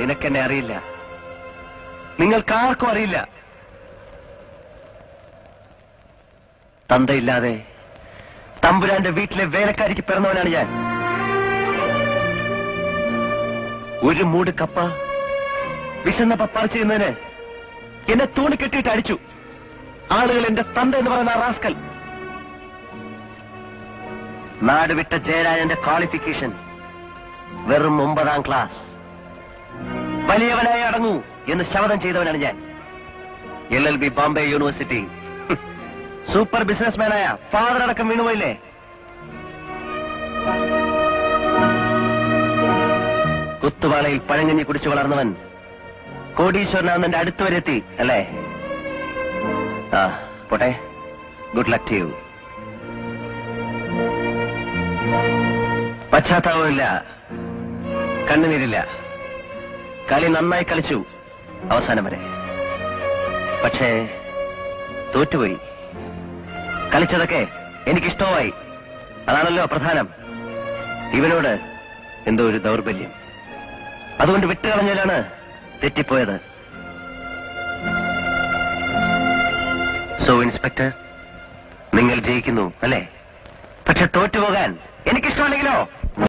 നിനക്കെന്നെ അറിയില്ല, നിങ്ങൾക്കാർക്കും അറിയില്ല. തന്തയില്ലാതെ തമ്പുരാന്റെ വീട്ടിലെ വേലക്കാരിക്ക് പിറന്നവനാണ് ഞാൻ. ഒരു മൂട് കപ്പ വിശന്നപ്പ പറിച്ചു ചെയ്യുന്നതിന് എന്നെ തൂണിക്കെട്ടിയിട്ട് അടിച്ചു ആളുകൾ. എന്റെ തന്ത എന്ന് പറയുന്ന റാസ്കൽ. നാട് വിട്ട ജയരാജന്റെ ക്വാളിഫിക്കേഷൻ വെറും 9ാം ക്ലാസ്. വലിയവനായി അടങ്ങൂ എന്ന് ശപഥം ചെയ്തവനാണ് ഞാൻ. LLB Bombay university. സൂപ്പർ ബിസിനസ്മാനായ ഫാദർ അടക്കം വീണുപോയില്ലേ? കുത്തുവാളയിൽ പഴങ്ങഞ്ഞി കുടിച്ചു വളർന്നവൻ കോടീശ്വരനാണെന്റെ അടുത്ത് വരെ എത്തി അല്ലേ? പോട്ടെ, ഗുഡ് ലക്ക് ടു യു. പശ്ചാത്താപമില്ല, കണ്ണുനീരില്ല. കളി നന്നായി കളിച്ചു അവസാനം വരെ. പക്ഷേ തോറ്റുപോയി. കളിച്ചതൊക്കെ എനിക്കിഷ്ടമായി. അതാണല്ലോ പ്രധാനം. ഇവനോട് എന്തോ ഒരു ദൗർബല്യം. അതുകൊണ്ട് വിട്ടുകളഞ്ഞാലാണ് തെറ്റിപ്പോയത്. സോ ഇൻസ്പെക്ടർ, നിങ്ങൾ ജയിക്കുന്നു അല്ലേ? പക്ഷെ തോറ്റുപോകാൻ എനിക്കിഷ്ടമല്ലെങ്കിലോ?